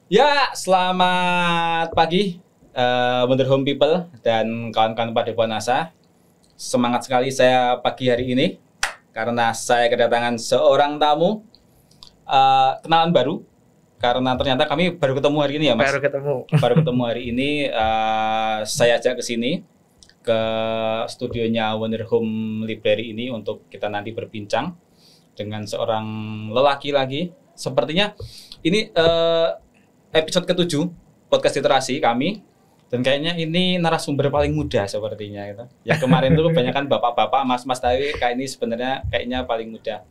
Ya, selamat pagi Wonder Home People dan kawan-kawan Padepokan Asa. Semangat sekali saya pagi hari ini karena saya kedatangan seorang tamu kenalan baru. Karena ternyata kami baru ketemu hari ini ya, Mas. Baru ketemu hari ini. Saya ajak ke sini ke studionya Wonder Home Library ini untuk kita nanti berbincang dengan seorang lelaki lagi. Sepertinya ini episode ke-7 podcast literasi kami, dan kayaknya ini narasumber paling muda sepertinya gitu. Ya kemarin tuh kebanyakan bapak-bapak, mas-mas, tapi kayak ini sebenarnya kayaknya paling muda.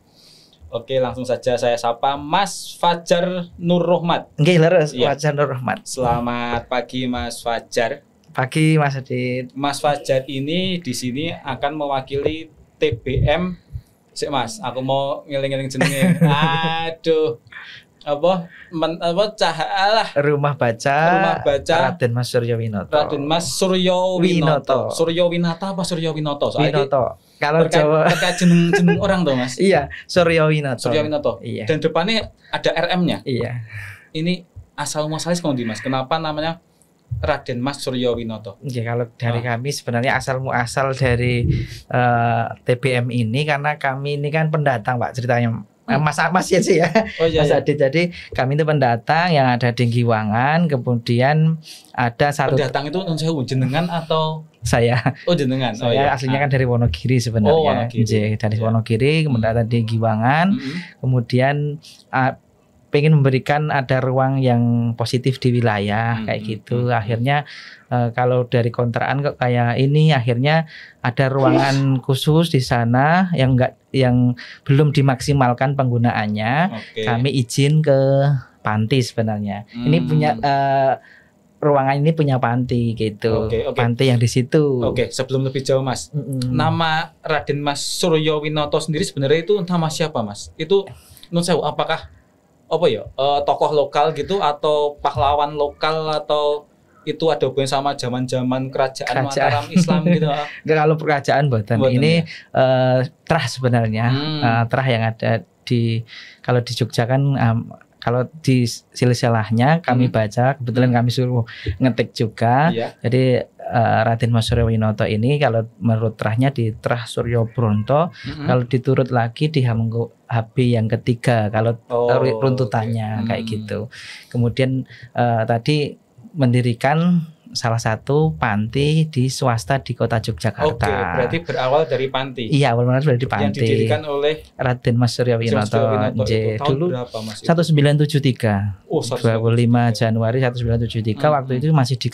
Oke, langsung saja saya sapa Mas Fajar Nur Rohmat. Nggih, leres, Fajar Nur Rohmat. Selamat pagi Mas Fajar. Pagi Mas Adit. Mas Fajar ini di sini akan mewakili TBM. Sik Mas, aku mau ngeling-ngeling jenenge. Aduh. Rumah baca Raden Mas Suryo Winoto. Raden Mas Suryo Winoto. Suryo Winata apa Suryo Winoto? Winoto. Kalau Jawa terkait jeneng orang tuh Mas. Iya, Suryo Winoto. Suryo Winoto. Iya. Dan depannya ada RM-nya. Iya. Ini asal muasalnya sekondi Mas. Kenapa namanya Raden Mas Suryo Winoto? Ya, kalau dari kami sebenarnya asal muasal dari TBM ini karena kami ini kan pendatang Pak ceritanya. Mas ya sih ya. Oh, iya, Mas Adit. Jadi kami itu pendatang yang ada di Giwangan, kemudian ada satu pendatang itu non sewu jenengan atau saya. Oh, jenengan. Saya aslinya kan dari Wonogiri sebenarnya. Oh, Wonogiri. Dari Wonogiri kemudian ada di Giwangan. Kemudian pengen memberikan ada ruang yang positif di wilayah kayak gitu. Akhirnya kalau dari kontrakan kok kayak ini, akhirnya ada ruangan khusus di sana yang belum dimaksimalkan penggunaannya. Kami izin ke panti sebenarnya. Ini punya ruangan ini punya panti gitu. Panti yang di situ. Sebelum lebih jauh Mas, nama Raden Mas Suryo Winoto sendiri sebenarnya itu nama siapa Mas? Itu nun sewu, apakah tokoh lokal gitu atau pahlawan lokal atau itu ada hubungan sama zaman-zaman kerajaan Mataram Islam gitu? Kalau kerajaan buatan ini ya? Trah sebenarnya. Trah yang ada kalau di Jogja kan kalau di silsilahnya kami baca, kebetulan kami suruh ngetik juga. Jadi Raden Mas Suryo Winoto ini kalau menurut trahnya di Trah Suryo Bronto, kalau diturut lagi di HB yang ketiga kalau runtutannya kayak gitu. Kemudian tadi mendirikan salah satu panti di swasta di kota Yogyakarta. Berarti berawal dari panti. Iya, benar dari panti. Yang didirikan oleh Raden Mas Suryo Winoto. Dulu berapa Mas? 1973. 25 Januari 1973 waktu itu masih di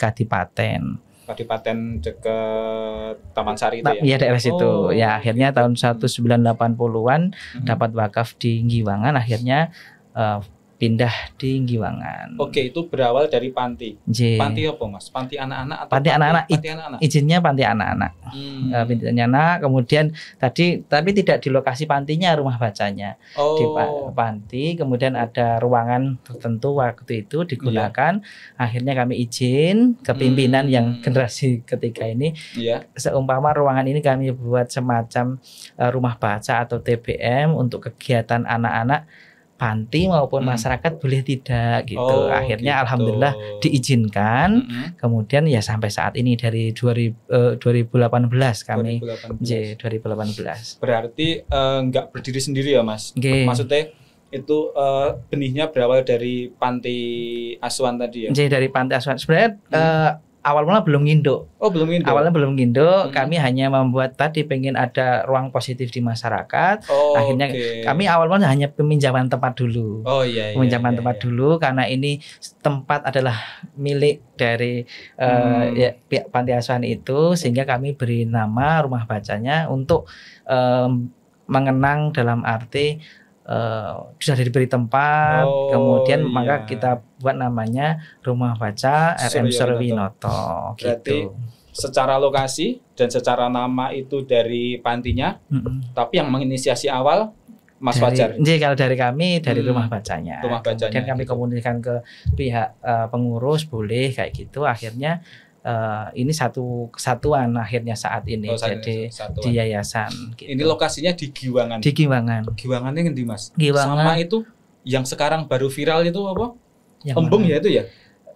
Kadipaten dekat Taman Sari itu ya? Iya, daerah situ. Ya, akhirnya tahun 1980-an dapat wakaf di Giwangan, akhirnya pindah di Giwangan. Itu berawal dari panti. Panti apa Mas? Panti anak-anak atau panti anak-anak? Izinnya panti anak-anak. Panti anak. Kemudian tapi tidak di lokasi pantinya, rumah bacanya. Di panti, kemudian ada ruangan tertentu waktu itu digunakan. Akhirnya kami izin ke pimpinan yang generasi ketiga ini. Seumpama ruangan ini kami buat semacam rumah baca atau TBM untuk kegiatan anak-anak panti maupun masyarakat boleh tidak gitu. Akhirnya alhamdulillah diizinkan. Kemudian ya sampai saat ini dari 2018 kami 2018. Berarti nggak berdiri sendiri ya Mas? Maksudnya itu benihnya berawal dari panti asuhan tadi ya? Dari panti asuhan. Sebenarnya awal mula belum nginduk. Belum nginduk. Awalnya belum nginduk. Kami hanya membuat tadi pengen ada ruang positif di masyarakat. Akhirnya kami awal mula hanya peminjaman tempat dulu. Peminjaman tempat dulu karena ini tempat adalah milik dari pihak panti asuhan itu, sehingga kami beri nama rumah bacanya untuk mengenang dalam arti sudah diberi tempat, kemudian maka kita buat namanya Rumah Baca RM Suryo Winoto. Gitu. Secara lokasi dan secara nama itu dari pantinya, tapi yang menginisiasi awal Mas Fajar. Jadi kalau dari kami dari rumah bacanya. Kemudian kami komunikasikan ke pihak pengurus boleh kayak gitu. Akhirnya ini satu kesatuan akhirnya saat ini jadi di yayasan gitu. Ini lokasinya di Giwangan. Di Giwangan. Giwangannya ngendi Mas? Giwangan. Sama itu yang sekarang baru viral itu apa? Yang embung mana? ya itu ya?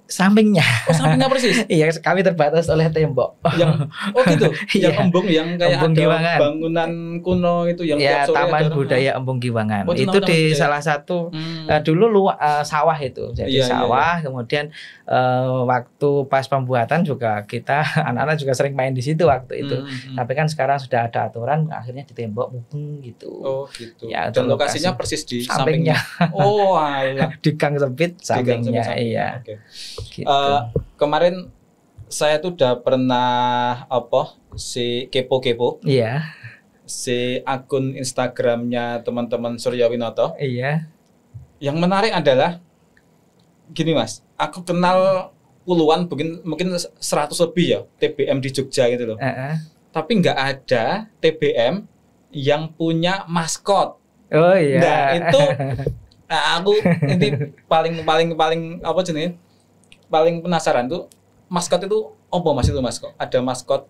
Sampingnya. Oh, sampingnya persis. Iya, kami terbatas oleh tembok. Yang gitu. Yang Iya. embung yang kayak Embung ada Giwangan. bangunan kuno itu yang Ya, tiap sore Taman ada orang. Budaya Embung Giwangan. Oh, itu Itu namanya Taman di Budaya. salah satu Hmm. dulu sawah itu. Jadi Iya, iya, sawah, kemudian waktu pas pembuatan juga kita anak-anak juga sering main di situ waktu itu. Tapi kan sekarang sudah ada aturan, akhirnya di tembok mubeng gitu. Oh gitu. Ya, Dan untuk lokasinya lokasi persis di sampingnya. sampingnya. Oh alah. Di gang sempit sampingnya, sampingnya. iya. Oke. Gitu. Kemarin saya tuh udah pernah si kepo-kepo Iya, si akun Instagramnya teman-teman Surya Winoto. iya. Yang menarik adalah gini Mas, aku kenal puluhan mungkin 100 lebih ya TBM di Jogja gitu loh. Tapi nggak ada TBM yang punya maskot. Oh iya. Nah itu aku ini paling apa jenis paling penasaran tuh maskot itu apa Mas itu maskot? Ada maskot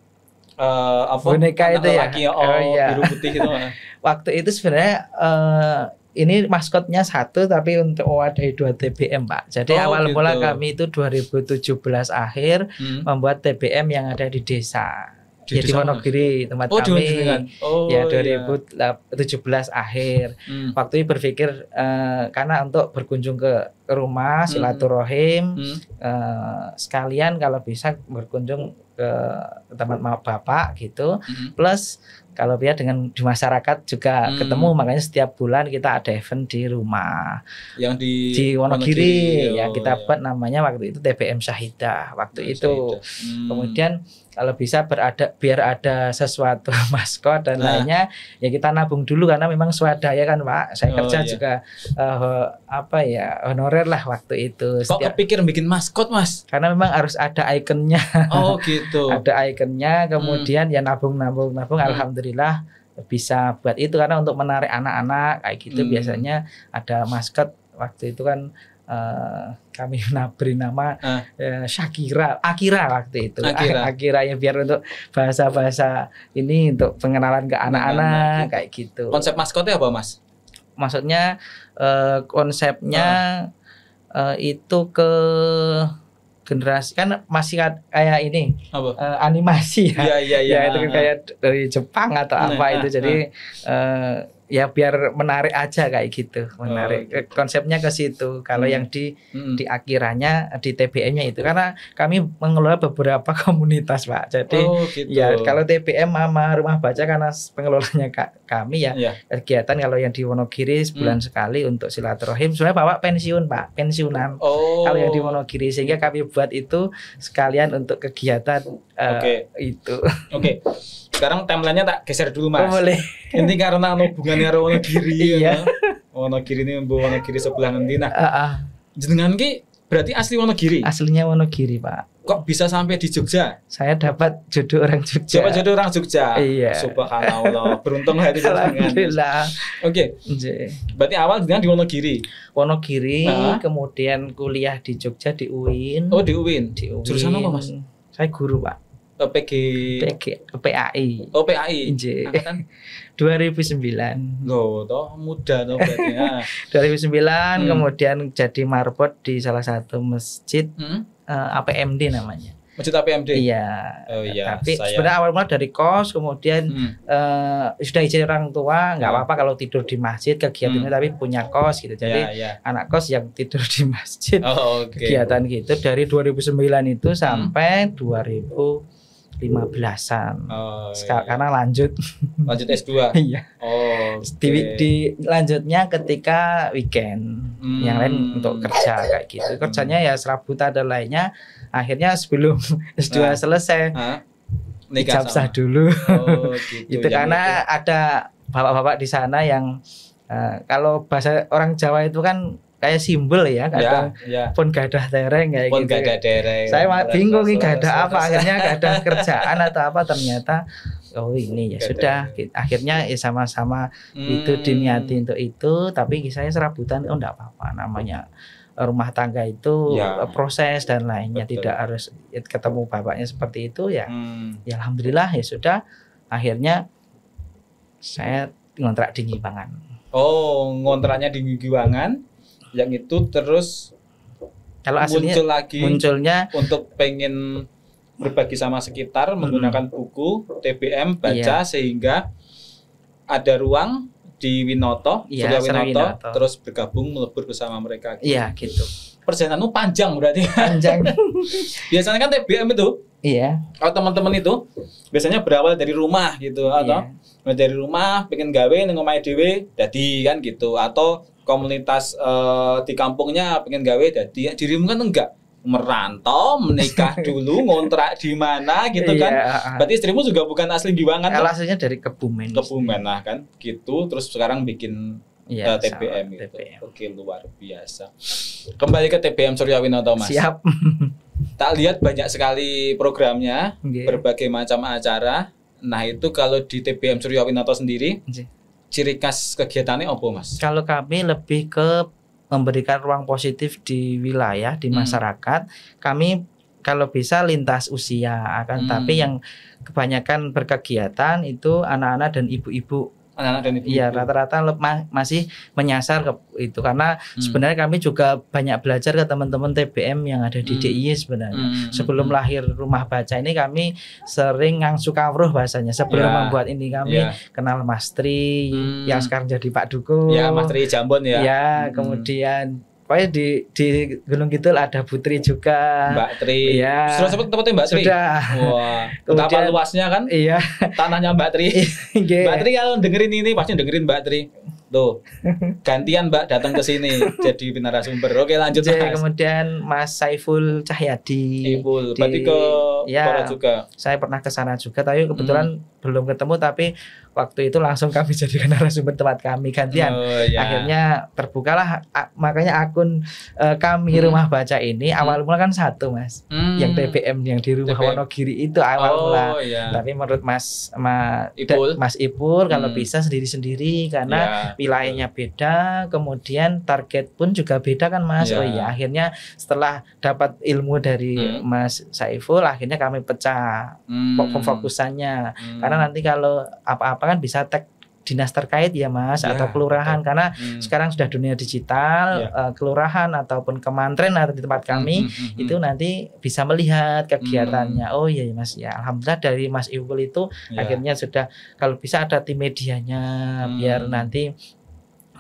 boneka anak itu ya? lelaki, Oh, iya. biru putih gitu. Waktu itu sebenarnya ini maskotnya satu tapi untuk mewadahi 2 TBM Pak. Jadi Oh, awal gitu. mula kami itu 2017 akhir membuat TBM yang ada di desa. Di Di desa Wonogiri tempat di kami. Jenengan. Oh, Ya iya. 2017 akhir. Waktu itu berpikir karena untuk berkunjung ke rumah silaturahim sekalian kalau bisa berkunjung ke tempat bapak gitu. Plus kalau biar dengan di masyarakat juga ketemu, makanya setiap bulan kita ada event di rumah Yang di Wonogiri. Ya Oh, kita iya. buat namanya waktu itu TBM Syahidah waktu itu. Kemudian kalau bisa biar ada sesuatu maskot dan lainnya ya kita nabung dulu karena memang swadaya kan Pak. Saya kerja juga honorer lah waktu itu. Kok kepikir bikin maskot Mas? Karena memang harus ada ikonnya. Oh gitu. Ada ikonnya, kemudian ya nabung. Alhamdulillah bisa buat itu karena untuk menarik anak-anak kayak gitu biasanya ada maskot. Waktu itu kan kami beri nama Akira waktu itu. Akira ya biar untuk bahasa-bahasa ini untuk pengenalan ke anak-anak kayak gitu. Konsep maskotnya apa Mas? Maksudnya konsepnya itu ke generasi kan masih kayak ini animasi ya. Iya. Itu kan kayak dari Jepang atau apa itu jadi ya biar menarik aja kayak gitu, menarik. Konsepnya ke situ. Kalau yang di Akiranya di TBM-nya itu karena kami mengelola beberapa komunitas Pak. Jadi gitu. ya kalau TBM sama rumah baca karena pengelolanya kami ya kegiatan kalau yang di Wonogiri sebulan sekali untuk silaturahim. Sebenarnya Bapak pensiun Pak, pensiunan. Kalau yang di Wonogiri sehingga kami buat itu sekalian untuk kegiatan itu. Oke. Sekarang timelinenya tak geser dulu Mas. Boleh. Ini karena hubungannya karo Wonogiri. Iya. Wonogiri ini Wonogiri sebelah nanti. Nah, jenengan ki berarti asli Wonogiri? Aslinya Wonogiri Pak. Kok bisa sampai di Jogja? Saya dapat jodoh orang Jogja. Dapat jodoh orang Jogja. Iya. Subhanallah. Beruntung hati jenengan. Alhamdulillah. Oke. Berarti awal jenengan di Wonogiri. Wonogiri, kemudian kuliah di Jogja di UIN. Oh, di UIN. Jurusan apa Mas? Saya guru Pak. PAI. Oh, PAI. Angkatan 2009. Loh, toh muda toh berarti. 2009 kemudian jadi marbot di salah satu masjid APMD namanya. Masjid APMD. Iya. Oh iya. Tapi sebenarnya awal mula dari kos, kemudian sudah izin orang tua, nggak apa-apa kalau tidur di masjid kegiatannya, tapi punya kos gitu. Jadi anak kos yang tidur di masjid. Kegiatan gitu dari 2009 itu sampai 2015-an. Karena lanjut S2. Iya. Di lanjutnya ketika weekend. Yang lain untuk kerja kayak gitu. Kerjanya ya serabutan dan lainnya. Akhirnya sebelum S2 selesai ijazah dulu. Gitu. Itu karena ada bapak-bapak di sana yang kalau bahasa orang Jawa itu kan kayak simbol ya, kadang pun gadah tereng kayak gitu. Saya bingung nih gadah apa, akhirnya gadah kerjaan atau apa, ternyata ini ya sudah. Akhirnya ya sama-sama itu diniati untuk itu, tapi saya serabutan enggak apa-apa, namanya rumah tangga itu proses dan lainnya. Betul. Tidak harus ketemu bapaknya seperti itu ya. Ya alhamdulillah ya sudah. Akhirnya saya ngontrak di Giwangan. Oh, ngontraknya di Giwangan. Yang itu terus Kalau aslinya muncul lagi munculnya untuk pengen berbagi sama sekitar menggunakan buku TBM baca sehingga ada ruang di Winoto, Surya Winoto, terus bergabung melebur bersama mereka. Iya gitu. Perjalananmu panjang berarti. Panjang. Biasanya kan TBM itu. Iya. Kalau teman-teman itu biasanya berawal dari rumah gitu atau dari rumah pengen gawe ning omahe dhewe dadi kan gitu atau komunitas di kampungnya pengen gawe dadi dirimu kan enggak merantau menikah dulu ngontrak di mana gitu kan. Berarti istrimu juga bukan asli Giwangan. Aslinya dari Kebumen. Kebumen nah kan gitu terus sekarang bikin TBM gitu. Oke luar biasa. Kembali ke TBM Surya Winoto Mas. Siap. Tak lihat banyak sekali programnya, berbagai macam acara. Nah itu kalau di TBM Surya Winoto sendiri, ciri khas kegiatannya apa Mas? Kalau kami lebih ke memberikan ruang positif di wilayah, di masyarakat. Kami kalau bisa lintas usia, tapi yang kebanyakan berkegiatan itu anak-anak dan ibu-ibu. Iya rata-rata masih menyasar ke itu karena sebenarnya kami juga banyak belajar ke teman-teman TBM yang ada di DIY sebenarnya. Sebelum lahir Rumah Baca ini kami sering ngangsu kawruh bahasanya. Sebelum membuat ini kami kenal Mas Tri yang sekarang jadi Pak Duko. Ya Mas Tri Jambon ya. Ya kemudian pokoknya di Gunung Kidul ada Putri juga. Mbak Tri. Iya. Sudah sempat tempatnya Mbak Tri? Sudah. Wah. Betapa luasnya kan? Iya. Tanahnya Mbak Tri. Mbak Tri kalau dengerin ini pasti dengerin Mbak Tri. Tuh. Gantian Mbak datang ke sini jadi narasumber. Oke, lanjut Mas. Kemudian Mas Saiful Cahyadi. Berarti ke Kora juga. Saya pernah ke sana juga tapi kebetulan belum ketemu tapi waktu itu langsung kami jadikan narasumber tempat kami gantian. Akhirnya terbukalah makanya akun kami Rumah Baca ini awal mula kan satu Mas. Yang TBM yang di Rumah Wonogiri itu awal mula. Tapi menurut Mas Ipul kalau bisa sendiri-sendiri karena wilayahnya beda, kemudian target pun juga beda kan Mas. Akhirnya setelah dapat ilmu dari Mas Saiful akhirnya kami pecah fokusannya. Karena nanti kalau apa-apa kan bisa tag dinas terkait ya Mas atau kelurahan karena sekarang sudah dunia digital, kelurahan ataupun kementerian atau di tempat kami itu nanti bisa melihat kegiatannya. Oh iya Mas ya, alhamdulillah dari Mas Iwul itu akhirnya sudah kalau bisa ada tim medianya biar nanti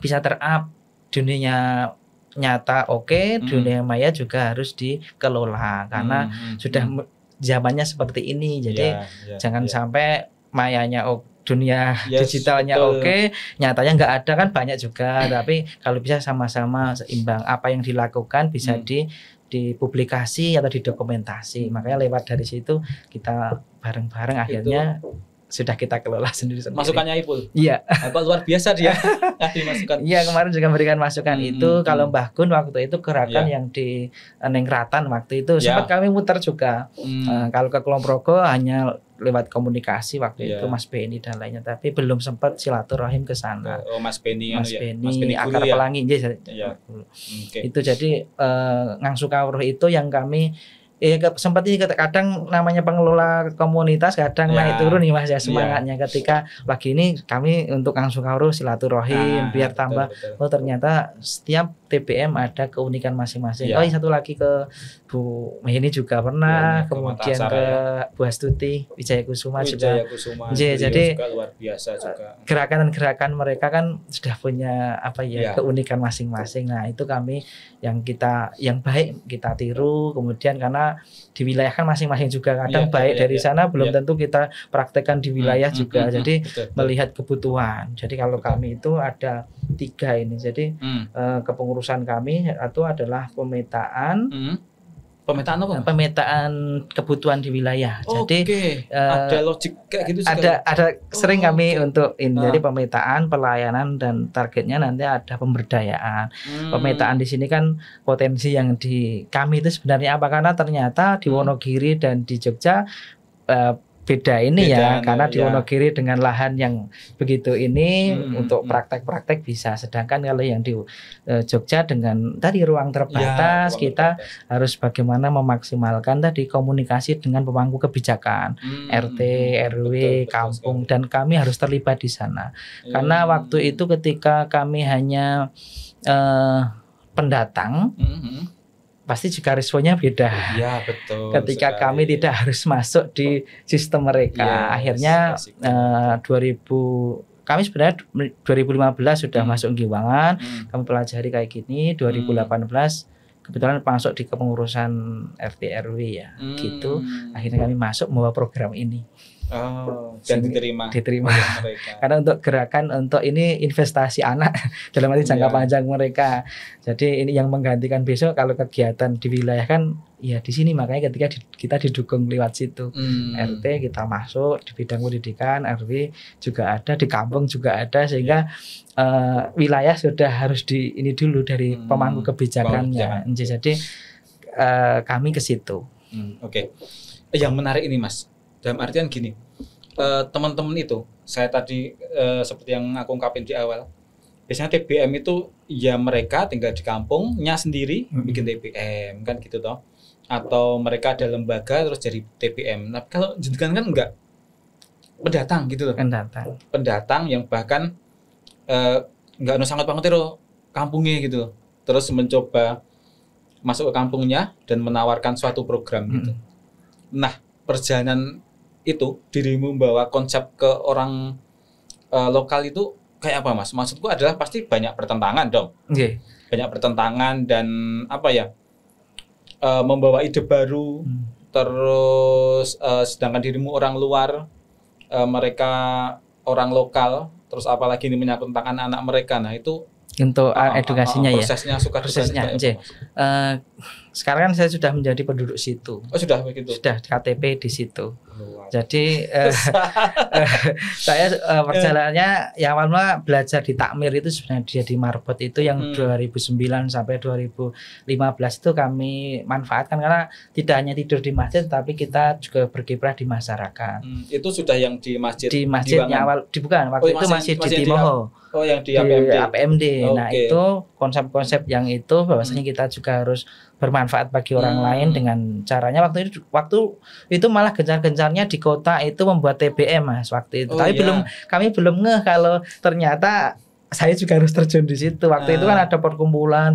bisa terup dunia nyata dunia maya juga harus dikelola karena sudah zamannya seperti ini jadi jangan sampai mayanya dunia digitalnya nyatanya nggak ada kan banyak juga tapi kalau bisa sama-sama seimbang apa yang dilakukan bisa dipublikasi atau didokumentasi makanya lewat dari situ kita bareng-bareng akhirnya sudah kita kelola sendiri-sendiri. Masukannya Ipul. Iya. Apa luar biasa dia ngasih masukan. Iya, kemarin juga memberikan masukan itu kalau Mbah Gun waktu itu gerakan yang di Nengratan waktu itu sempat kami muter juga. Kalau ke Kulon Progo hanya lewat komunikasi waktu itu Mas Beni dan lainnya tapi belum sempat silaturahim ke sana. Mas Beni Akar Pelangi itu jadi ngangsu kawruh itu yang kami sempat ini kadang namanya pengelola komunitas kadang naik turun nih Mas ya semangatnya ketika lagi ini kami untuk ngangsu kawruh silaturahim biar tambah oh ternyata setiap TBM ada keunikan masing-masing. Oh satu lagi ke Bu Mehini juga pernah kemudian ke Bu Astuti Wijaya Kusuma juga. Jadi juga luar biasa juga. Gerakan-gerakan mereka kan sudah punya keunikan masing-masing. Nah itu kami yang baik kita tiru kemudian karena di wilayah kan masing-masing juga kadang baik dari sana belum tentu kita praktekkan di wilayah juga jadi melihat kebutuhan jadi kalau kami itu ada 3 ini jadi kepengurusan kami atau adalah pemetaan apa? Pemetaan kebutuhan di wilayah. Jadi ada logik kayak gitu juga. Ada sering kami untuk ini. Jadi pemetaan, pelayanan dan targetnya nanti ada pemberdayaan. Pemetaan di sini kan potensi yang di kami itu sebenarnya apa karena ternyata di Wonogiri dan di Jogja beda karena di Wonogiri dengan lahan yang begitu ini untuk praktek-praktek bisa sedangkan kalau yang di Jogja dengan tadi ruang terbatas kita harus bagaimana memaksimalkan tadi komunikasi dengan pemangku kebijakan RT, RW, kampung dan kami harus terlibat di sana karena waktu itu ketika kami hanya pendatang pasti juga responnya beda. Iya, betul. Ketika sekali. kami tidak harus masuk di sistem mereka, akhirnya 2000 kami sebenarnya 2015 sudah masuk Giwangan, kami pelajari kayak gini. 2018 kebetulan masuk di kepengurusan RT RW ya, gitu. Akhirnya kami masuk membawa program ini. Dan diterima. Mereka. Karena untuk gerakan untuk ini investasi anak dalam arti jangka panjang mereka. Jadi ini yang menggantikan besok kalau kegiatan di wilayah kan ya di sini, makanya ketika kita didukung lewat situ. RT kita masuk di bidang pendidikan, RW juga ada, di kampung juga ada, sehingga wilayah sudah harus di ini dulu dari pemangku kebijakannya. Jadi kami ke situ. Oke. Yang menarik ini Mas, dalam artian gini, teman-teman itu saya tadi seperti yang aku ungkapin di awal, biasanya TBM itu ya mereka tinggal di kampungnya sendiri bikin TBM kan gitu toh, atau mereka ada lembaga terus jadi TBM. Nah kalau jenengan kan enggak, pendatang gitu loh, pendatang yang bahkan enggak sangat pangutero kampungnya gitu loh, terus mencoba masuk ke kampungnya dan menawarkan suatu program gitu. Nah perjalanan itu dirimu membawa konsep ke orang lokal itu kayak apa Mas? Maksudku adalah pasti banyak pertentangan dong. Banyak pertentangan dan apa ya, membawa ide baru. Terus sedangkan dirimu orang luar, mereka orang lokal, terus apalagi ini menyangkut tentang anak-anak mereka. Nah itu untuk edukasinya prosesnya, prosesnya. Sekarang kan saya sudah menjadi penduduk situ. Sudah begitu. Sudah KTP di situ. Jadi saya perjalanannya yang awalnya belajar di Takmir itu sebenarnya di Marbot itu yang 2009 sampai 2015 itu kami manfaatkan karena tidak hanya tidur di masjid tapi kita juga berkiprah di masyarakat. Itu sudah yang di masjid. Di masjidnya awal bukan waktu itu masih di Timoho. Yang di APMD. Nah, itu konsep-konsep yang itu bahwasanya kita juga harus bermanfaat bagi orang lain dengan caranya waktu itu malah gencar-gencarnya di kota itu membuat TBM Mas waktu itu. Tapi kami belum ngeh kalau ternyata saya juga harus terjun di situ. Waktu itu kan ada perkumpulan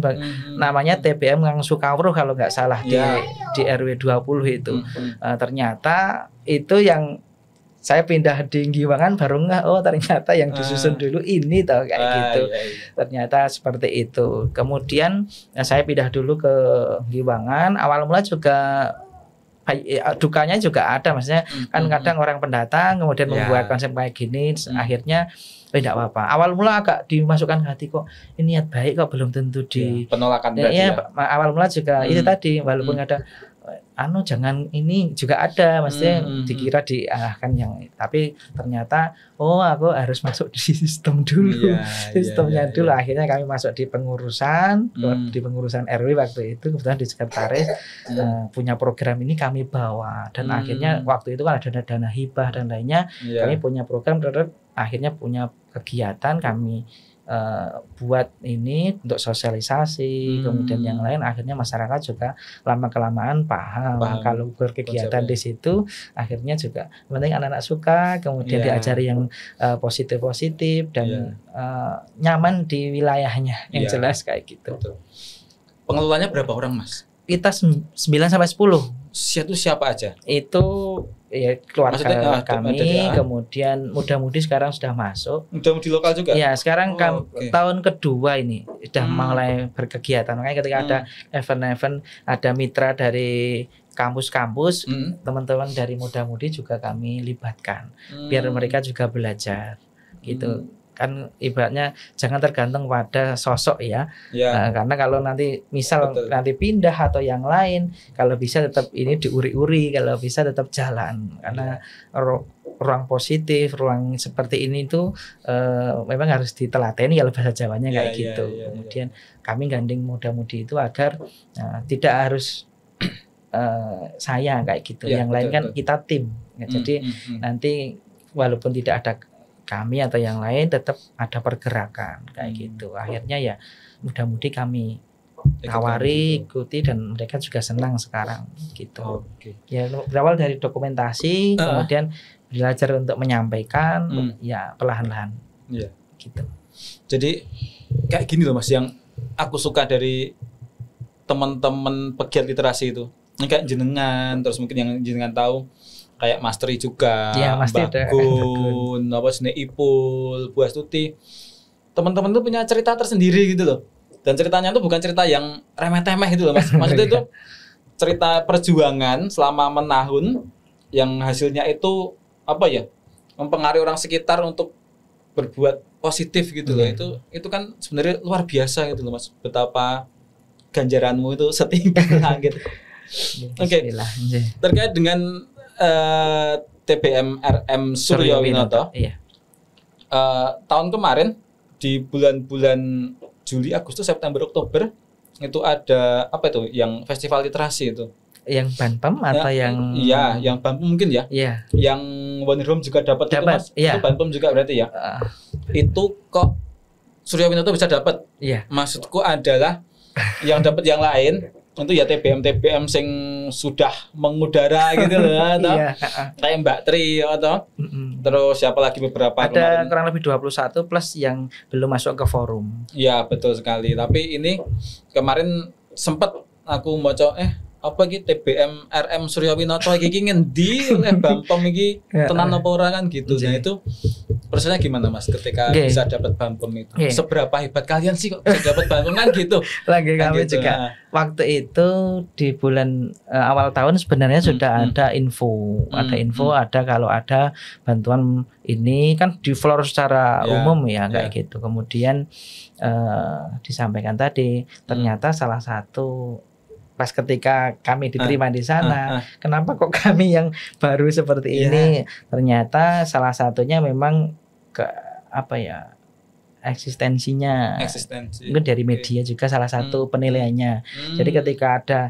namanya TBM Ngang Sukawruh kalau nggak salah di RW 20 itu. Ternyata itu yang saya pindah di Giwangan baru nggak, ternyata yang disusun dulu ini toh kayak gitu. Ternyata seperti itu. Kemudian saya pindah dulu ke Giwangan. Awal mula juga dukanya juga ada, maksudnya kan kadang orang pendatang kemudian membuat konsep kayak gini, akhirnya tidak apa-apa. Awal mula agak dimasukkan hati kok ini niat baik kok belum tentu di penolakan berarti ya. Awal mula juga itu tadi walaupun ada jangan ini juga ada, maksudnya dikira diarahkan yang, tapi ternyata aku harus masuk di sistem dulu, sistemnya dulu. Akhirnya kami masuk di pengurusan, di pengurusan RW waktu itu kebetulan di sekretaris punya program ini kami bawa dan akhirnya waktu itu kan ada dana hibah dan lainnya, kami punya program, akhirnya punya kegiatan kami buat ini untuk sosialisasi, kemudian yang lain, akhirnya masyarakat juga lama-kelamaan paham kalau berkegiatan di situ, akhirnya juga penting anak-anak suka, kemudian diajari yang positif-positif dan nyaman di wilayahnya yang jelas kayak gitu. Betul. Pengelolanya berapa orang Mas? Kita 9-10. Itu siapa aja? Itu ya keluarga kami, kemudian muda-mudi sekarang sudah masuk. Muda-mudi lokal juga? Ya, sekarang tahun kedua ini sudah mulai berkegiatan. Makanya ketika ada event-event, ada mitra dari kampus-kampus, teman-teman dari muda-mudi juga kami libatkan, biar mereka juga belajar gitu. Kan ibaratnya jangan tergantung pada sosok ya. Karena kalau nanti misal nanti pindah atau yang lain, kalau bisa tetap ini diuri-uri, kalau bisa tetap jalan, karena ruang positif, ruang seperti ini tuh memang harus ditelateni kalau bahasa Jawanya kayak gitu. Kemudian kami gandeng muda-mudi itu agar tidak harus saya kayak gitu, yang lain kan kita tim. Jadi nanti walaupun tidak ada kami atau yang lain tetap ada pergerakan kayak gitu. Akhirnya ya mudah-mudi kami tawari, ikuti, dan mereka juga senang sekarang gitu. Ya berawal dari dokumentasi, kemudian belajar untuk menyampaikan, ya perlahan-lahan. Gitu. Jadi kayak gini loh Mas, yang aku suka dari teman-teman pegiat literasi itu. Ini kayak jenengan, terus mungkin yang jenengan tahu kayak Mas Tri juga, ya, Mbak Gun, apa Sine Ipul, Bu Astuti. Teman-teman itu punya cerita tersendiri gitu loh. Dan ceritanya itu bukan cerita yang remeh-temeh gitu loh Mas. Maksudnya itu cerita perjuangan selama menahun yang hasilnya itu apa ya? Mempengaruhi orang sekitar untuk berbuat positif gitu loh. Itu kan sebenarnya luar biasa gitu loh Mas. Betapa ganjaranmu itu setinggi langit. Oke. Terkait dengan TBM RM Suryo Winoto. Iya. Tahun kemarin di bulan-bulan Juli, Agustus, September, Oktober itu ada apa itu yang festival literasi itu? Yang Banpem atau yang iya, yang Banpem mungkin ya? Iya. Yang Wonderhome juga dapat itu Mas. Iya. Itu Banpem juga berarti ya? Itu kok Suryo Winoto bisa dapat? Iya. Maksudku adalah yang dapat yang lain itu ya TBM sing sudah mengudara gitu loh atau kayak Mbak Tri atau terus siapa lagi beberapa ada kemarin. Kurang lebih 21 plus yang belum masuk ke forum. Ya betul sekali, tapi ini kemarin sempat aku baca apa gitu TBM RM Suryo Winoto iki ngendi oleh Banpem iki tenan apa ora kan gitu. Nah itu prosesnya gimana Mas ketika bisa dapat Banpem itu? Seberapa hebat kalian sih kok bisa dapat Banpem kan gitu? Lagi kami gitu. Juga waktu itu di bulan awal tahun sebenarnya sudah ada info, ada kalau ada bantuan ini kan di floor secara umum ya kayak gitu. Kemudian disampaikan tadi ternyata salah satu pas ketika kami diterima di sana, kenapa kok kami yang baru seperti ini? Ternyata salah satunya memang eksistensinya itu dari media juga salah satu penilaiannya. Jadi ketika ada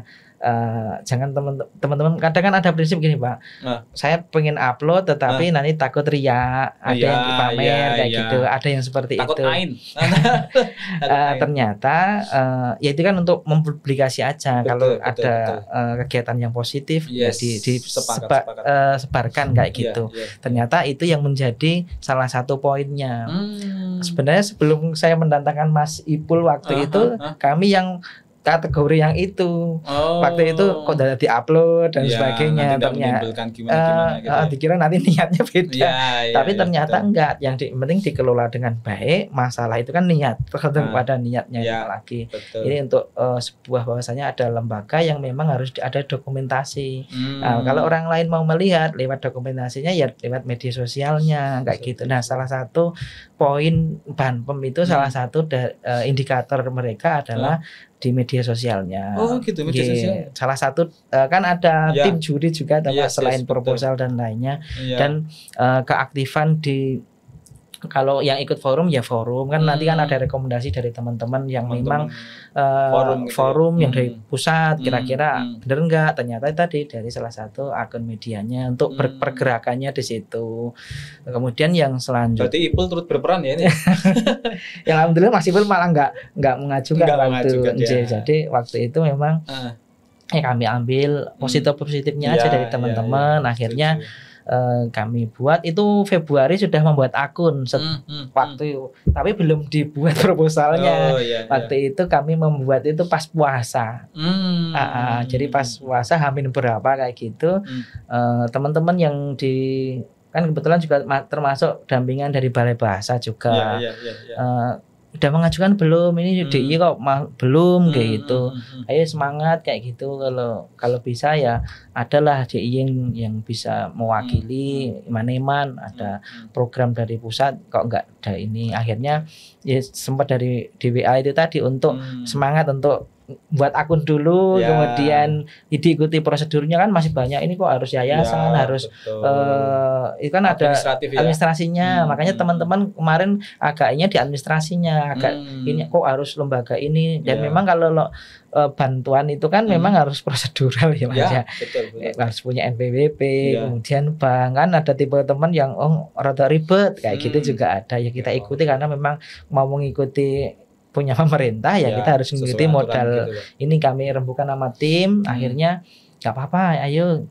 jangan teman-teman kadang kan ada prinsip gini Pak, saya pengen upload tetapi nanti takut riak, ada yang pamer kayak gitu, ada yang seperti takut itu. Ternyata ya itu kan untuk mempublikasi aja. Kalau ada kegiatan yang positif sebarkan kayak gitu. Ternyata itu yang menjadi salah satu poinnya. Sebenarnya sebelum saya mendatangkan Mas Ipul waktu itu kami yang kategori yang itu waktu itu kok udah diupload dan sebagainya, ternyata dikira nanti niatnya beda, tapi ternyata enggak, yang penting dikelola dengan baik. Masalah itu kan niat, tergantung pada niatnya lagi. Ini untuk sebuah bahwasanya ada lembaga yang memang harus ada dokumentasi. Kalau orang lain mau melihat lewat dokumentasinya ya lewat media sosialnya kayak gitu. Nah salah satu poin Banpem itu salah satu indikator mereka adalah di media sosialnya. Oh gitu, media sosial. Salah satu kan ada tim juri juga selain proposal dan lainnya. Dan keaktifan di kalau yang ikut forum ya forum kan nanti kan ada rekomendasi dari teman-teman yang memang forum yang dari pusat kira-kira benar enggak, ternyata tadi dari salah satu akun medianya untuk pergerakannya di situ. Kemudian yang selanjutnya berarti Ipul turut berperan ya ini. Yang alhamdulillah Mas Ipul malah enggak mengajukan waktu jadi waktu itu memang kami ambil positifnya aja dari teman-teman. Akhirnya kami buat itu Februari sudah membuat akun waktu itu, tapi belum dibuat proposalnya. Waktu itu kami membuat itu pas puasa. Jadi pas puasa Hamin berapa kayak gitu. Teman-teman yang kan kebetulan juga termasuk dampingan dari Balai Bahasa juga. Udah mengajukan belum ini DI kok belum kayak gitu. Ayo semangat kayak gitu, kalau bisa ya adalah DI yang bisa mewakili Iman ada program dari pusat kok enggak ada ini. Akhirnya ya sempat dari DWA itu tadi untuk semangat untuk buat akun dulu, kemudian diikuti prosedurnya kan masih banyak ini kok harus yayasan harus itu kan ada administrasinya. Makanya teman-teman kemarin agaknya di administrasinya ini kok harus lembaga ini dan memang kalau bantuan itu kan memang harus prosedural ya Mas ya. Harus punya NPWP, kemudian bank kan ada tipe teman yang rada ribet kayak gitu juga ada ya, kita ikuti karena memang mau mengikuti punya pemerintah ya kita harus mengikuti modal gitu. Ini kami rembukan sama tim, akhirnya nggak apa-apa, ayo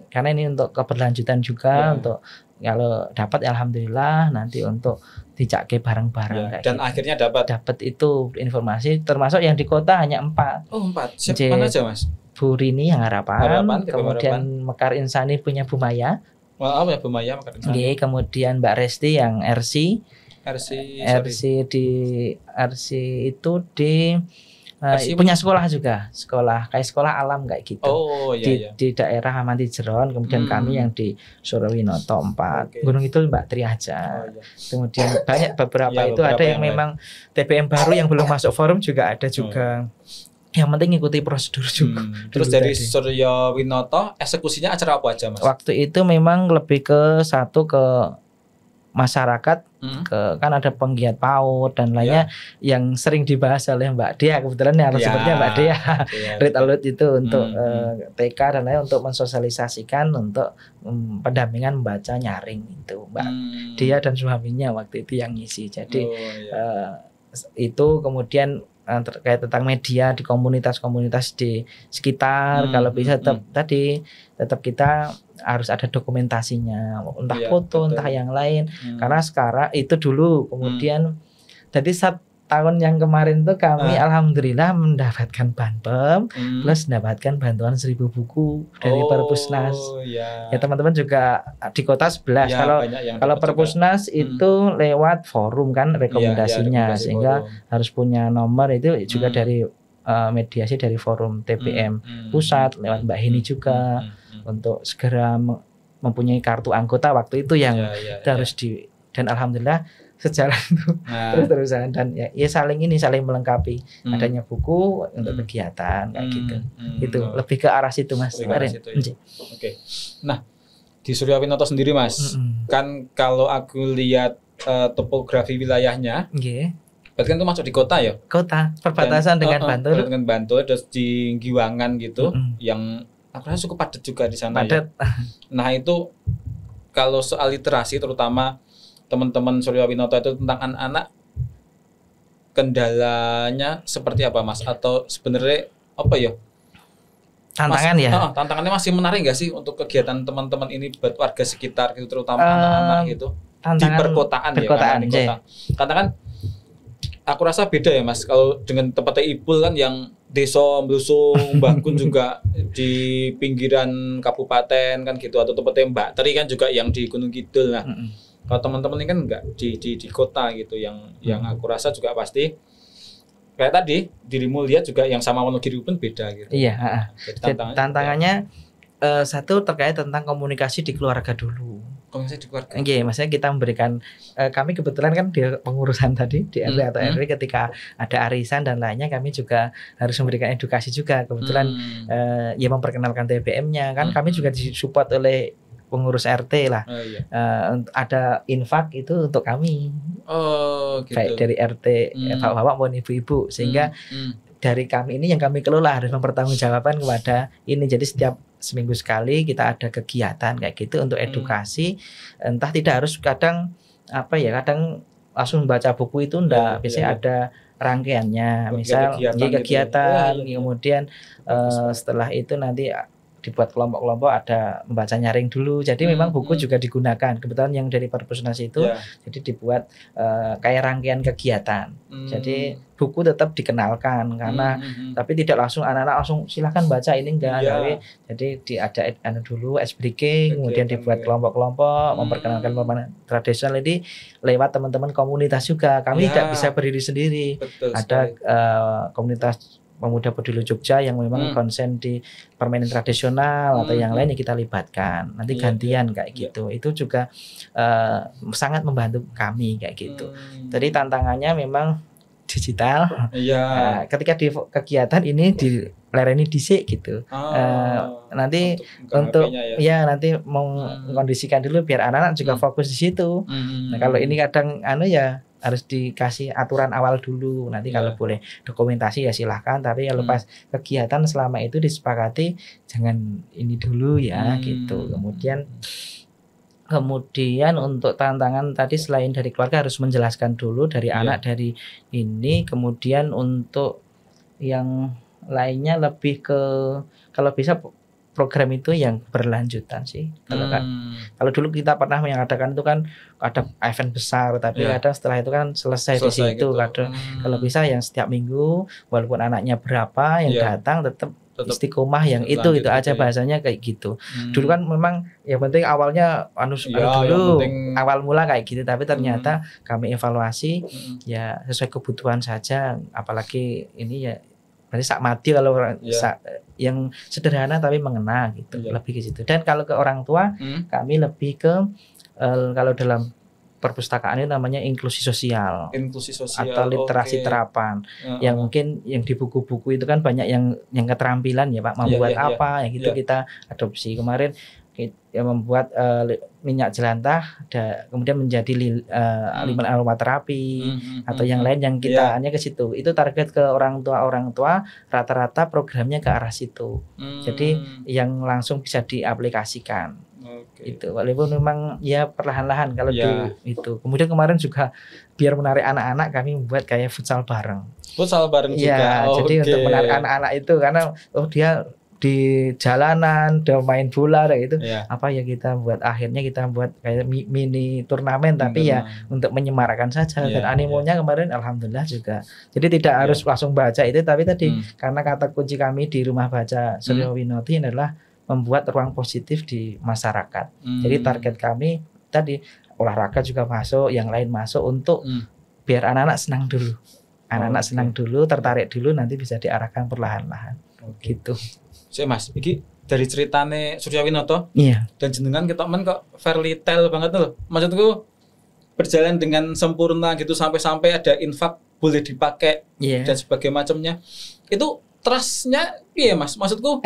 karena ini untuk keberlanjutan juga untuk Kalau dapat alhamdulillah, nanti untuk dicake bareng-bareng. Dan gitu. akhirnya dapat itu informasi, termasuk yang di kota hanya 4. Oh 4. Siapa aja Mas? Bu Rini yang Harapan, kemudian Mekar Insani punya Bu Maya. Apa ya Bu Maya Mekar Insani? Kemudian Mbak Resti yang RC di RC itu di punya sekolah juga, kayak sekolah alam kayak gitu. Oh iya, di daerah Amanti Jeron, kemudian kami yang di Surawinoto 4. Gunung itu Mbak Tri aja. Kemudian banyak beberapa itu ada yang memang TBM baru yang belum masuk forum juga ada juga. Yang penting ngikuti prosedur juga. Terus dari Surawinoto eksekusinya acara apa aja Mas? Waktu itu memang lebih ke masyarakat, kan ada penggiat PAUD dan lainnya yang sering dibahas oleh Mbak Dea, kebetulan yang sebutnya Mbak Dea Read Aloud itu untuk TK dan lain, untuk mensosialisasikan untuk pendampingan membaca nyaring itu Mbak Dea dan suaminya waktu itu yang ngisi. Jadi itu kemudian terkait tentang media di komunitas-komunitas di sekitar, kalau bisa tetap kita harus ada dokumentasinya, entah foto, entah yang lain. Karena sekarang itu dulu, kemudian jadi tahun yang kemarin tuh kami alhamdulillah mendapatkan Banpem plus mendapatkan bantuan 1000 buku dari Perpusnas. Ya teman-teman juga di kota 11. Kalau Perpusnas itu lewat forum kan rekomendasinya, sehingga harus punya nomor itu juga dari mediasi dari forum TBM pusat lewat Mbak Heni juga untuk segera mempunyai kartu anggota waktu itu yang harus dan alhamdulillah sejalan itu terus-terusan dan ya saling melengkapi, adanya buku untuk kegiatan kayak gitu. Itu lebih ke arah situ Mas. Oke. Nah, di Surawinoto sendiri Mas, kan kalau aku lihat topografi wilayahnya, berarti kan itu masuk di kota ya? Kota, perbatasan dengan Bantul. Dengan Bantul, terus di Giwangan gitu, yang aku rasa cukup padat juga di sana. Ya. Nah itu kalau soal literasi terutama teman-teman Surawinoto itu tentang anak-anak, kendalanya seperti apa Mas? Atau sebenarnya apa ya? Tantangannya masih menarik nggak sih untuk kegiatan teman-teman ini buat warga sekitar gitu, terutama anak-anak gitu di perkotaan ya, karena di kota. Karena kan aku rasa beda ya Mas, kalau dengan tempatnya Ibul kan yang desa Blusung, Bangkun juga di pinggiran kabupaten kan gitu, atau tempatnya Mbak Tri kan juga yang di Gunung Kidul. Nah, kalau teman-teman ini kan enggak di kota gitu, yang aku rasa juga pasti kayak tadi dirimu lihat juga yang sama Wonogiri pun beda gitu. Iya. Tantangannya satu terkait tentang komunikasi di keluarga dulu. Komunikasi di keluarga. Maksudnya kita memberikan kami kebetulan kan di pengurusan tadi di RW atau RW ketika ada arisan dan lainnya, kami juga harus memberikan edukasi juga. Kebetulan ya memperkenalkan TBM-nya kan, kami juga disupport oleh pengurus RT lah. Ada infak itu untuk kami. Gitu. Baik dari RT bapak maupun ibu-ibu, sehingga dari kami ini yang kami kelola harus mempertanggungjawabkan kepada ini. Jadi setiap seminggu sekali kita ada kegiatan kayak gitu untuk edukasi. Entah tidak harus kadang langsung baca buku itu enggak, biasanya ada rangkaiannya, misal kegiatan gitu. Kemudian setelah itu nanti dibuat kelompok-kelompok, ada membaca nyaring dulu. Jadi memang buku juga digunakan. Kebetulan yang dari Perpusnas itu jadi dibuat kayak rangkaian kegiatan. Jadi buku tetap dikenalkan karena tapi tidak langsung anak-anak langsung silahkan baca ini enggak. Jadi diajak dulu SBK, kemudian dibuat kelompok-kelompok memperkenalkan pemain tradisional ini lewat teman-teman komunitas juga. Kami tidak bisa berdiri sendiri. Ada komunitas Pemuda Peduli Jogja yang memang konsen di permainan tradisional atau yang lain yang kita libatkan. Nanti gantian kayak gitu. Itu juga sangat membantu kami kayak gitu. Jadi tantangannya memang digital. Ketika di kegiatan ini dilereni dhisik gitu. Nanti untuk nanti mengkondisikan dulu biar anak-anak juga fokus di situ. Nah, kalau ini kadang harus dikasih aturan awal dulu. Nanti kalau boleh dokumentasi ya silahkan, tapi kalau pas kegiatan selama itu disepakati jangan ini dulu ya gitu. Kemudian untuk tantangan tadi selain dari keluarga harus menjelaskan dulu dari anak dari ini. Kemudian untuk yang lainnya lebih ke kalau bisa program itu yang berlanjutan sih. Kalau dulu kita pernah mengadakan itu kan ada event besar, tapi kadang setelah itu kan selesai di situ. Gitu. Kadang kalau bisa yang setiap minggu, walaupun anaknya berapa yang datang tetap istiqomah yang itu aja bahasanya kayak gitu. Dulu kan memang yang penting awalnya dulu awal mula kayak gitu, tapi ternyata kami evaluasi ya sesuai kebutuhan saja, apalagi ini ya berarti sak mati kalau yang sederhana tapi mengena gitu, lebih ke situ. Dan kalau ke orang tua kami lebih ke kalau dalam perpustakaan itu namanya inklusi sosial atau literasi terapan. Yang mungkin yang di buku-buku itu kan banyak yang keterampilan ya Pak, membuat apa yang gitu kita adopsi. Kemarin kita membuat minyak jelantah kemudian menjadi limbah aromaterapi atau yang lain yang kita hanya ke situ. Itu target ke orang tua rata-rata programnya ke arah situ. Jadi yang langsung bisa diaplikasikan. Itu walaupun memang ya perlahan-lahan kalau itu. Kemudian kemarin juga biar menarik anak-anak kami membuat kayak futsal bareng juga. Jadi untuk menarik anak-anak itu karena dia di jalanan udah main bola gitu. Apa ya kita buat akhirnya kita buat kayak mini turnamen tapi ya untuk menyemarakkan saja dan animonya kemarin alhamdulillah juga. Jadi tidak harus langsung baca itu, tapi tadi karena kata kunci kami di Rumah Baca Suryo Winoti adalah membuat ruang positif di masyarakat. Jadi target kami tadi olahraga juga masuk, yang lain masuk untuk biar anak-anak senang dulu. Anak-anak senang dulu, tertarik dulu, nanti bisa diarahkan perlahan-lahan. Gitu. Mas, iki dari ceritane Suryo Winoto. Iya. Dan jenengan ketokmen kok fairy tale banget loh. Maksudku berjalan dengan sempurna gitu sampai ada infak boleh dipakai dan sebagainya macamnya. Itu trustnya iya Mas, maksudku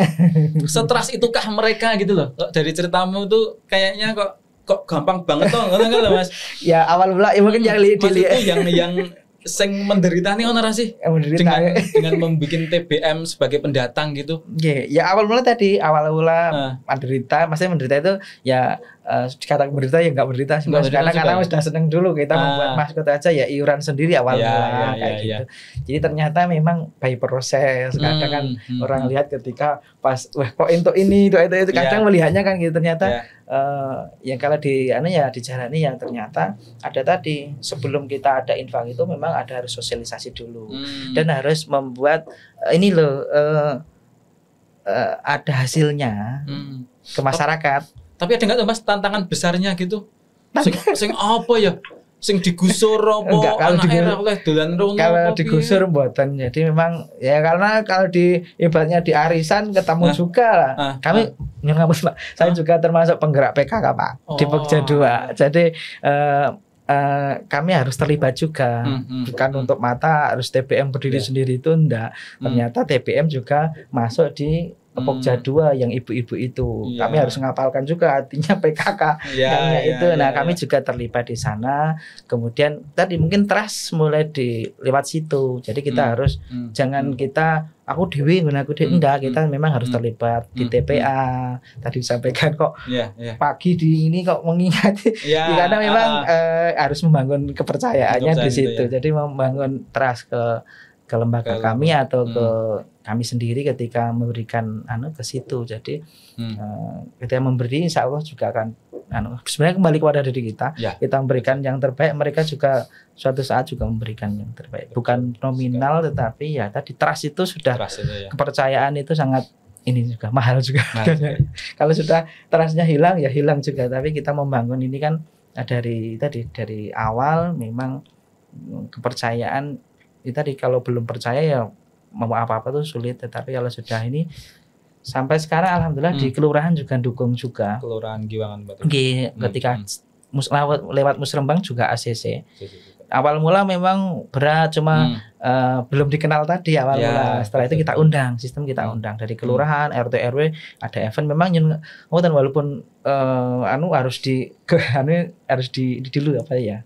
setrust itukah mereka gitu loh. Dari ceritamu tuh kayaknya kok gampang banget toh, enggak Mas? Ya awal mula ya mungkin yang dilihat yang sing menderita nih ono sih dengan membuat TBM sebagai pendatang gitu. Ya awal mula menderita itu ya kata menderita ya nggak menderita sih Mas, karena sudah seneng dulu kita membuat maskot aja ya iuran sendiri awal mula kayak gitu. Jadi ternyata memang by proses. Kadang kan orang lihat ketika pas kok untuk ini itu kadang melihatnya kan gitu, ternyata yang kalau dijalani ya ternyata ada tadi sebelum kita ada infak itu memang ada harus sosialisasi dulu dan harus membuat ini loh ada hasilnya ke masyarakat. Tapi ada nggak tuh Mas tantangan besarnya gitu? Sing apa ya? Sing digusur apa? Enggak, kalau digusur mboten. Jadi memang ya karena kalau di ibaratnya di arisan ketemu juga lah. Kami ngapus Pak. Saya juga termasuk penggerak PKK Pak di Pokja 2. Jadi kami harus terlibat juga. Bukan untuk mata harus TBM berdiri sendiri itu enggak. Ternyata TBM juga masuk di Pokja 2 yang ibu-ibu itu. Kami harus ngapalkan juga artinya PKK kami juga terlibat di sana. Kemudian tadi mungkin trust mulai lewat situ. Jadi kita harus jangan kita aku dewi enggak, kita memang harus terlibat di TPA. Tadi disampaikan kok pagi di ini kok mengingati. Karena memang harus membangun kepercayaannya di situ. Jadi membangun trust ke lembaga kami atau ke kami sendiri ketika memberikan ke situ. Jadi ketika memberi insya Allah juga akan sebenarnya kembali kepada diri kita. Kita memberikan yang terbaik, mereka juga suatu saat juga memberikan yang terbaik. Bukan nominal tetapi ya tadi trust itu sudah kepercayaan itu sangat ini juga mahal juga. Kalau sudah trustnya hilang ya hilang juga. Tapi kita membangun ini kan dari awal memang kepercayaan itu tadi, kalau belum percaya ya mau apa-apa tuh sulit, tetapi kalau sudah ini sampai sekarang alhamdulillah di kelurahan juga dukung juga. Kelurahan Giwangan Batu. Ketika lewat Musrembang juga ACC. Awal mula memang berat cuma belum dikenal tadi awal mula. Setelah itu kita undang, sistem kita undang dari kelurahan, RT RW ada event memang walaupun harus dulu apa ya?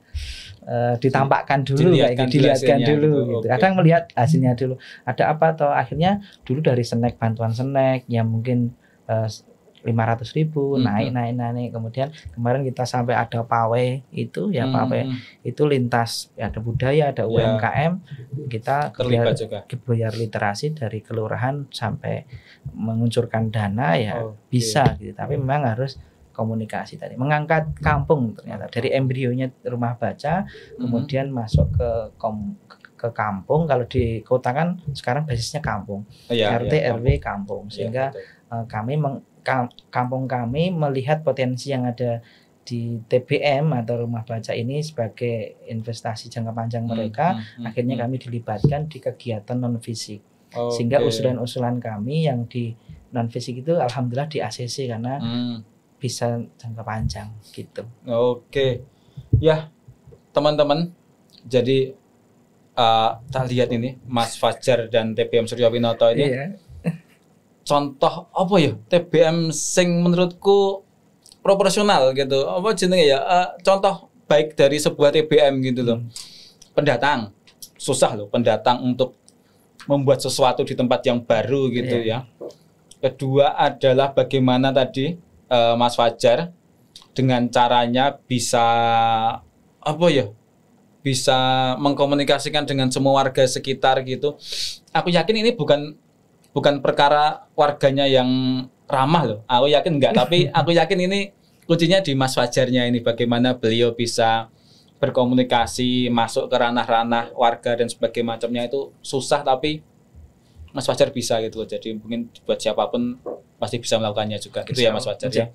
Ditampakkan dulu dilihatkan dulu gitu. Kadang melihat hasilnya dulu. Ada apa atau akhirnya dulu dari bantuan snack yang mungkin 500.000 naik. Kemudian kemarin kita sampai ada pawai itu ya, pawai itu lintas ya, ada budaya, ada UMKM, kita biar literasi dari kelurahan sampai menguncurkan dana ya bisa gitu. Tapi memang harus komunikasi tadi, mengangkat kampung ternyata dari embrionya rumah baca kemudian masuk ke kampung. Kalau di kota kan sekarang basisnya kampung, RT RW kampung, sehingga kampung kami melihat potensi yang ada di TBM atau rumah baca ini sebagai investasi jangka panjang mereka. Akhirnya kami dilibatkan di kegiatan non fisik, sehingga usulan-usulan kami yang di non fisik itu alhamdulillah di ACC karena bisa jangka panjang gitu. Ya teman-teman, jadi tak lihat ini Mas Fajar dan TBM Surya Winoto ini contoh apa ya, TBM sing menurutku proporsional gitu, apa jenenge ya, contoh baik dari sebuah TBM gitu loh. Pendatang susah loh, pendatang untuk membuat sesuatu di tempat yang baru gitu ya. Kedua adalah bagaimana tadi Mas Fajar dengan caranya bisa bisa mengkomunikasikan dengan semua warga sekitar gitu. Aku yakin ini bukan perkara warganya yang ramah loh. Aku yakin enggak, tapi aku yakin ini kuncinya di Mas Fajarnya ini, bagaimana beliau bisa berkomunikasi, masuk ke ranah-ranah warga dan sebagainya macamnya. Itu susah tapi Mas Fajar bisa gitu loh. Jadi mungkin buat siapapun pasti bisa melakukannya juga gitu ya Mas Fajar ya.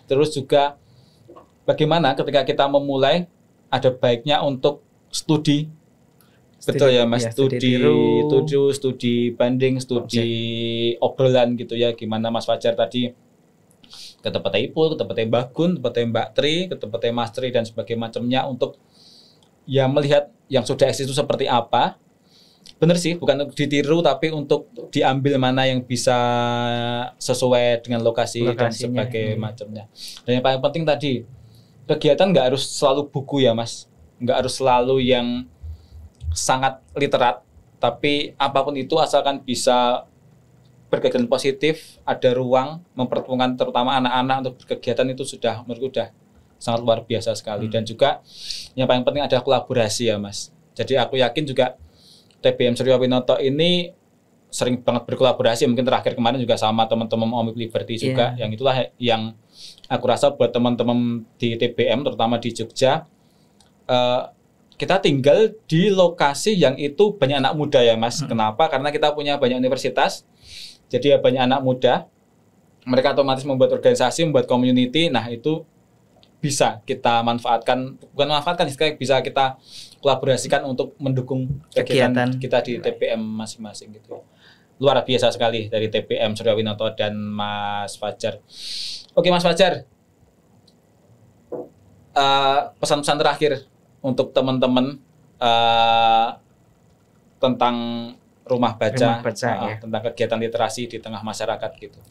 Terus juga bagaimana ketika kita memulai, ada baiknya untuk studi. Betul ya Mas, studi banding, studi obrolan gitu ya. Gimana Mas Fajar tadi ke tempatnya Ipul, ke tempatnya Mbak Gun, ke tempatnya Mbak Tri, ke tempatnya Mas Tri dan sebagainya macamnya, untuk ya melihat yang sudah eksis itu seperti apa. Bener sih, bukan untuk ditiru tapi untuk diambil mana yang bisa sesuai dengan lokasinya dan sebagainya macamnya. Dan yang paling penting tadi, kegiatan nggak harus selalu buku ya Mas, nggak harus selalu yang sangat literat, tapi apapun itu asalkan bisa berkegiatan positif, ada ruang mempertemukan terutama anak-anak untuk berkegiatan, itu sudah menurutku sudah sangat luar biasa sekali. Dan juga yang paling penting ada kolaborasi ya Mas. Jadi aku yakin juga TBM Surya Winoto ini sering banget berkolaborasi, mungkin terakhir kemarin juga sama teman-teman Omik Liberty juga, yang itulah yang aku rasa buat teman-teman di TBM terutama di Jogja, kita tinggal di lokasi yang itu banyak anak muda ya Mas. Kenapa? Karena kita punya banyak universitas, jadi ya banyak anak muda, mereka otomatis membuat organisasi, membuat community. Nah itu bisa kita manfaatkan, bukan manfaatkan, bisa kita kolaborasikan untuk mendukung kegiatan kita di TBM masing-masing gitu. Luar biasa sekali dari TBM Surya Winoto dan Mas Fajar. Oke Mas Fajar, pesan-pesan terakhir untuk teman-teman tentang rumah baca ya, tentang kegiatan literasi di tengah masyarakat gitu.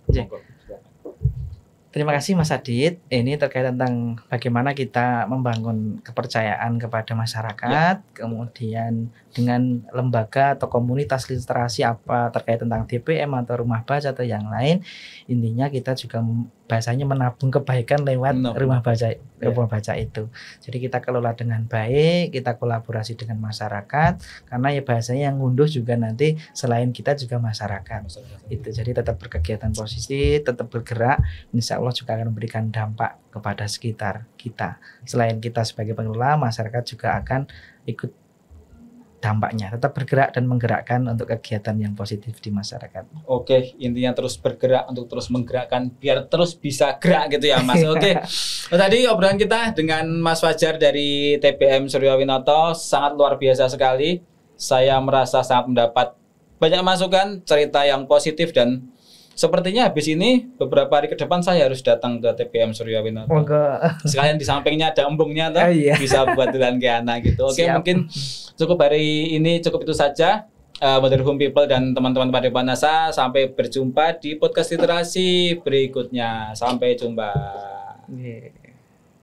Terima kasih Mas Adit. Ini terkait tentang bagaimana kita membangun kepercayaan kepada masyarakat, kemudian dengan lembaga atau komunitas literasi apa terkait tentang TBM atau rumah baca atau yang lain. Intinya kita juga bahasanya menabung kebaikan lewat rumah baca itu. Jadi kita kelola dengan baik, kita kolaborasi dengan masyarakat, karena ya bahasanya yang ngunduh juga nanti selain kita juga masyarakat. Itu jadi tetap berkegiatan positif, tetap bergerak, insya Allah juga akan memberikan dampak kepada sekitar kita. Selain kita sebagai pengelola, masyarakat juga akan ikut dampaknya, tetap bergerak dan menggerakkan untuk kegiatan yang positif di masyarakat. Oke, intinya terus bergerak untuk terus menggerakkan biar terus bisa gerak gitu ya Mas. Oke. Tadi obrolan kita dengan Mas Fajar dari TBM Surya Winoto sangat luar biasa sekali. Saya merasa sangat mendapat banyak masukan, cerita yang positif, dan sepertinya habis ini beberapa hari ke depan saya harus datang ke TBM Surya Winoto. Sekalian di sampingnya ada embungnya tuh, bisa buat dolan ke anak gitu. Oke, mungkin cukup hari ini, cukup itu saja. Mother Home People dan teman-teman Padepokan Asa, sampai berjumpa di podcast literasi berikutnya. Sampai jumpa.